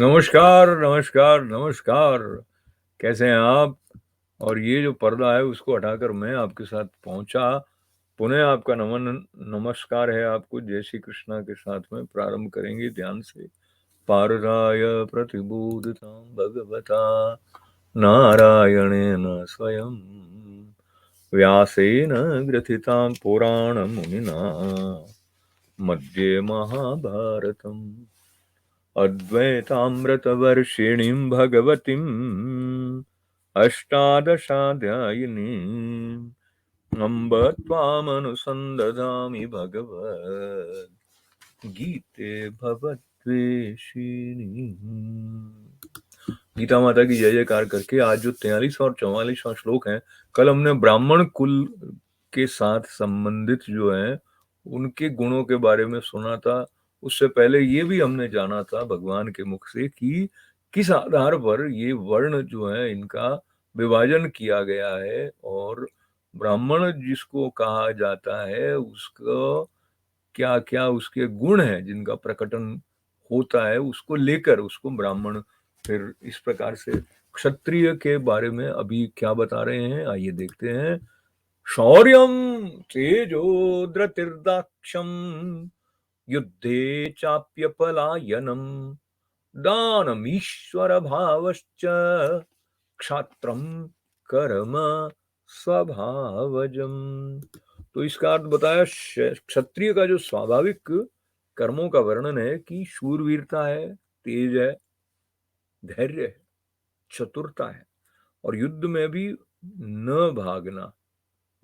नमस्कार, नमस्कार, नमस्कार। कैसे हैं आप? और ये जो पर्दा है उसको हटाकर मैं आपके साथ पहुँचा। पुनः आपका नमस्कार है आपको। जय श्री कृष्णा के साथ में प्रारंभ करेंगे ध्यान से। पारराय प्रतिबोधितां भगवता नारायणेन स्वयं व्यासेन ग्रथितां पुराणमुनिना मध्ये महाभारतम् अद्वैतामृतवर्षिणीं भगवतीम् अष्टादशाध्यायिनीम् अम्ब त्वामनुसन्दधामि भगवद्गीते भवद्वेषिणी। गीता माता की जय जयकार करके आज जो 43 और 44वां श्लोक है, कल हमने ब्राह्मण कुल के साथ संबंधित जो है उनके गुणों के बारे में सुना था। उससे पहले ये भी हमने जाना था भगवान के मुख से कि किस आधार पर ये वर्ण जो है इनका विभाजन किया गया है और ब्राह्मण जिसको कहा जाता है उसको क्या क्या उसके गुण हैं जिनका प्रकटन होता है, उसको लेकर उसको ब्राह्मण फिर इस प्रकार से क्षत्रिय के बारे में अभी क्या बता रहे हैं, आइए देखते हैं। शौर्यम तेजो धृतिर्दाक्षम युद्धे चाप्यपलायनम दानमीश्वर भावश्च क्षात्रम कर्म स्वभावजम। तो इसका अर्थ बताया क्षत्रिय का जो स्वाभाविक कर्मों का वर्णन है कि शूरवीरता है, तेज है, धैर्य है, चतुरता है और युद्ध में भी न भागना,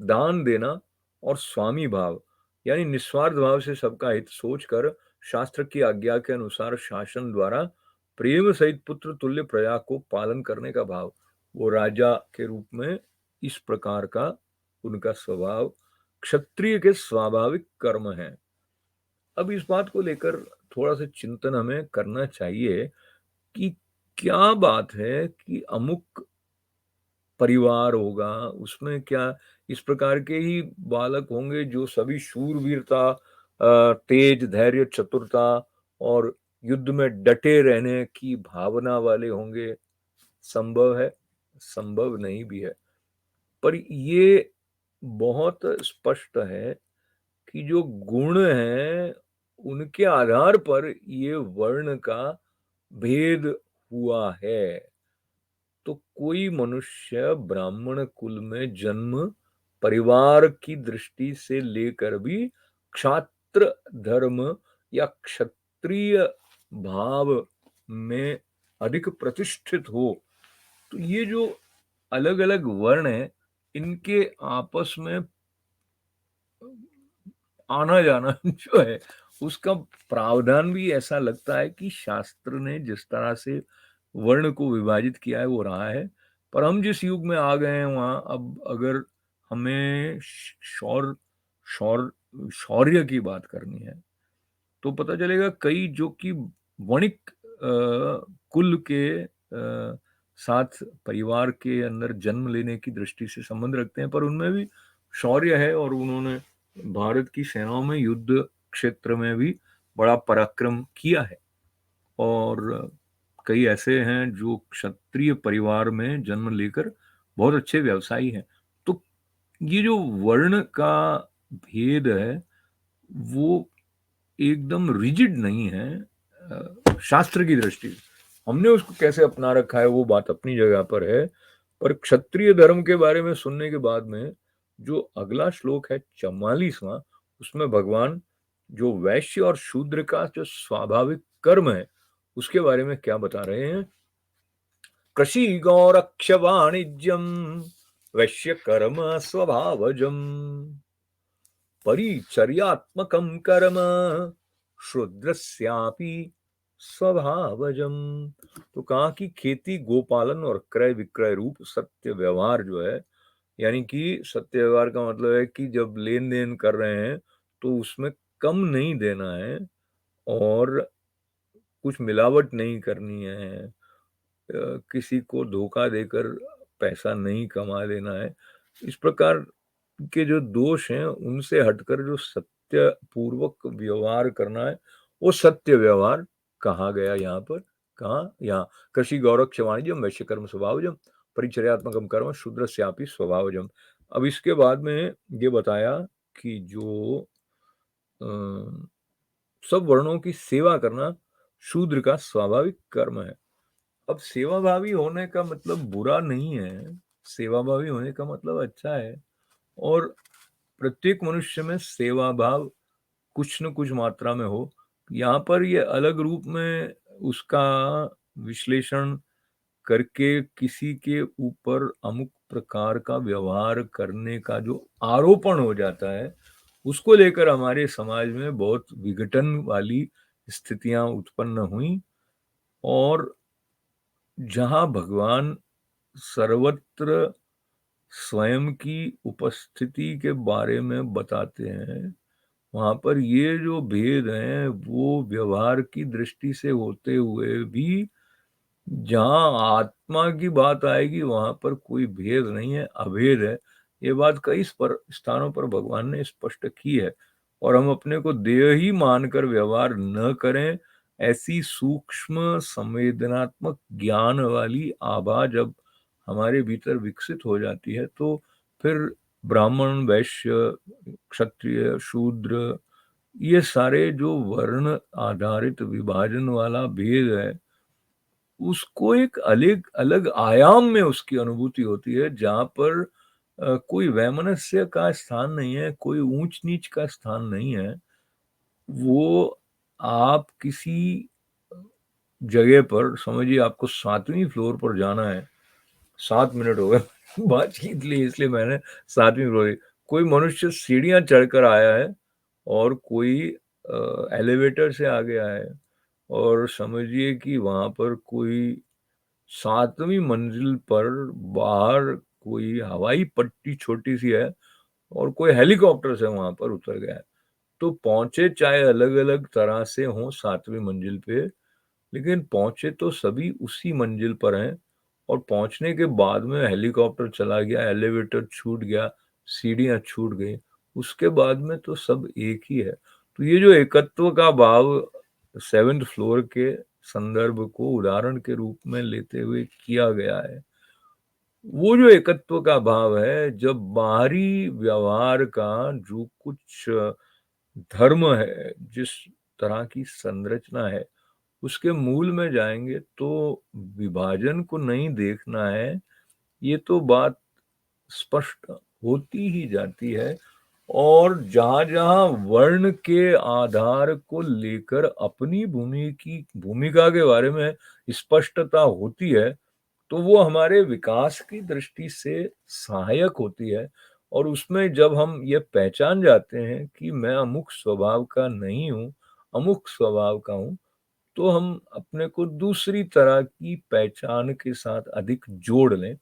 दान देना और स्वामी भाव यानी निस्वार्थ भाव से सबका हित सोचकर शास्त्र की आज्ञा के अनुसार शासन द्वारा प्रेम सहित पुत्र तुल्य प्रजा को पालन करने का भाव, वो राजा के रूप में इस प्रकार का उनका स्वभाव क्षत्रिय के स्वाभाविक कर्म है। अब इस बात को लेकर थोड़ा सा चिंतन हमें करना चाहिए कि क्या बात है कि अमुक परिवार होगा, उसमें क्या इस प्रकार के ही बालक होंगे जो सभी शूरवीरता, तेज, धैर्य, चतुरता और युद्ध में डटे रहने की भावना वाले होंगे? संभव है, संभव नहीं भी है। पर ये बहुत स्पष्ट है कि जो गुण हैं, उनके आधार पर ये वर्ण का भेद हुआ है। तो कोई मनुष्य ब्राह्मण कुल में जन्म परिवार की दृष्टि से लेकर भी क्षात्र धर्म या क्षत्रिय भाव में अधिक प्रतिष्ठित हो, तो ये जो अलग अलग वर्ण है इनके आपस में आना जाना जो है उसका प्रावधान भी ऐसा लगता है कि शास्त्र ने जिस तरह से वर्ण को विभाजित किया है वो रहा है। पर हम जिस युग में आ गए हैं वहां अब अगर हमें शौर शौर शौर्य की बात करनी है तो पता चलेगा कई जो कि वणिक कुल के साथ परिवार के अंदर जन्म लेने की दृष्टि से संबंध रखते हैं, पर उनमें भी शौर्य है और उन्होंने भारत की सेनाओं में युद्ध क्षेत्र में भी बड़ा पराक्रम किया है। और कई ऐसे हैं जो क्षत्रिय परिवार में जन्म लेकर बहुत अच्छे व्यवसायी हैं। तो ये जो वर्ण का भेद है वो एकदम रिजिड नहीं है शास्त्र की दृष्टि से। हमने उसको कैसे अपना रखा है वो बात अपनी जगह पर है। पर क्षत्रिय धर्म के बारे में सुनने के बाद में जो अगला श्लोक है 44वां, उसमें भगवान जो वैश्य और शूद्र का जो स्वाभाविक कर्म है उसके बारे में क्या बता रहे हैं। कृषि गौरक्ष वाणिज्यम वैश्य कर्म स्वभावजम परिचर्यात्मकं कर्म शूद्रस्यापि स्वभावजम। तो कहा कि खेती, गोपालन और क्रय विक्रय रूप सत्य व्यवहार जो है, यानी कि सत्य व्यवहार का मतलब है कि जब लेन देन कर रहे हैं तो उसमें कम नहीं देना है और कुछ मिलावट नहीं करनी है, किसी को धोखा देकर पैसा नहीं कमा लेना है। इस प्रकार के जो दोष हैं उनसे हटकर जो सत्य पूर्वक व्यवहार करना है वो सत्य व्यवहार कहा गया यहाँ पर। कहाँ? यहाँ कृषि गौरक्ष वाणिज्यम वैश्यकर्म स्वभावजम परिचर्यात्मकम कर्म शूद्रस्यापि स्वभावजम। अब इसके बाद में ये बताया कि जो अ, सब वर्णों की सेवा करना शूद्र का स्वाभाविक कर्म है। अब सेवाभावी होने का मतलब बुरा नहीं है, सेवाभावी होने का मतलब अच्छा है। और प्रत्येक मनुष्य में सेवा भाव कुछ न कुछ मात्रा में हो। यहाँ पर ये अलग रूप में उसका विश्लेषण करके किसी के ऊपर अमुक प्रकार का व्यवहार करने का जो आरोपण हो जाता है, उसको लेकर हमारे समाज में बहुत विघटन वाली स्थितियां उत्पन्न हुई। और जहां भगवान सर्वत्र स्वयं की उपस्थिति के बारे में बताते हैं, वहां पर ये जो भेद हैं वो व्यवहार की दृष्टि से होते हुए भी जहां आत्मा की बात आएगी वहां पर कोई भेद नहीं है, अभेद है। ये बात कई स्थानों पर भगवान ने स्पष्ट की है। और हम अपने को देह ही मानकर व्यवहार न करें, ऐसी सूक्ष्म संवेदनात्मक ज्ञान वाली आभा जब हमारे भीतर विकसित हो जाती है, तो फिर ब्राह्मण, वैश्य, क्षत्रिय, शूद्र, ये सारे जो वर्ण आधारित विभाजन वाला भेद है, उसको एक अलग अलग आयाम में उसकी अनुभूति होती है, जहां पर कोई वैमनस्य का स्थान नहीं है, कोई ऊंच नीच का स्थान नहीं है। वो आप किसी जगह पर समझिए, आपको 7वीं फ्लोर पर जाना है, 7 मिनट हो गए बातचीत लिए, इसलिए मैंने 7वीं फ्लोर, कोई मनुष्य सीढ़ियां चढ़कर आया है और कोई एलिवेटर से आ गया है, और समझिए कि वहां पर कोई 7वीं मंजिल पर बाहर कोई हवाई पट्टी छोटी सी है और कोई हेलीकॉप्टर से वहां पर उतर गया है। तो पहुंचे चाहे अलग अलग तरह से हों 7वीं मंजिल पे, लेकिन पहुंचे तो सभी उसी मंजिल पर हैं। और पहुंचने के बाद में हेलीकॉप्टर चला गया, एलिवेटर छूट गया, सीढ़ियां छूट गई, उसके बाद में तो सब एक ही है। तो ये जो एकत्व का भाव 7th फ्लोर के संदर्भ को उदाहरण के रूप में लेते हुए किया गया है, वो जो एकत्व का भाव है, जब बाहरी व्यवहार का जो कुछ धर्म है, जिस तरह की संरचना है, उसके मूल में जाएंगे तो विभाजन को नहीं देखना है, ये तो बात स्पष्ट होती ही जाती है। और जहां जहां वर्ण के आधार को लेकर अपनी भूमिका के बारे में स्पष्टता होती है, तो वो हमारे विकास की दृष्टि से सहायक होती है। और उसमें जब हम ये पहचान जाते हैं कि मैं अमुक स्वभाव का नहीं हूँ, अमुक स्वभाव का हूँ, तो हम अपने को दूसरी तरह की पहचान के साथ अधिक जोड़ लें।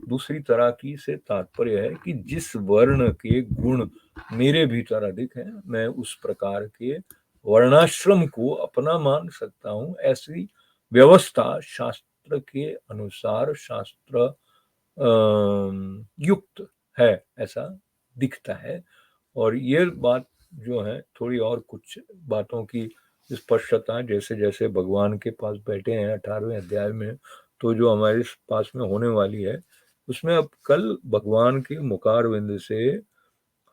दूसरी तरह की से तात्पर्य है कि जिस वर्ण के गुण मेरे भीतर अधिक है, मैं उस प्रकार के वर्णाश्रम को अपना मान सकता हूँ। ऐसी व्यवस्था शास्त्र के अनुसार शास्त्र युक्त है, ऐसा दिखता है। और ये बात जो है, थोड़ी और कुछ बातों की स्पष्टता जैसे जैसे भगवान के पास बैठे हैं 18वें अध्याय में, तो जो हमारे पास में होने वाली है, उसमें अब कल भगवान के मुखारविंद से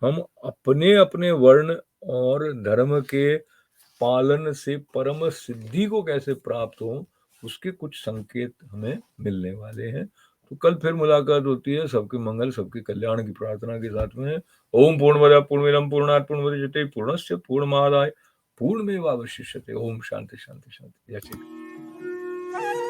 हम अपने अपने वर्ण और धर्म के पालन से परम सिद्धि को कैसे प्राप्त हो, उसके कुछ संकेत हमें मिलने वाले हैं। तो कल फिर मुलाकात होती है। सबके मंगल, सबके कल्याण की प्रार्थना के साथ में। ओम पूर्णमदः पूर्णमिदं पूर्णात् पूर्णमुदच्यते पूर्णस्य पूर्णमादाय पूर्णमेवावशिष्यते। ओम शांति शांति शांति। जय श्री कृष्ण।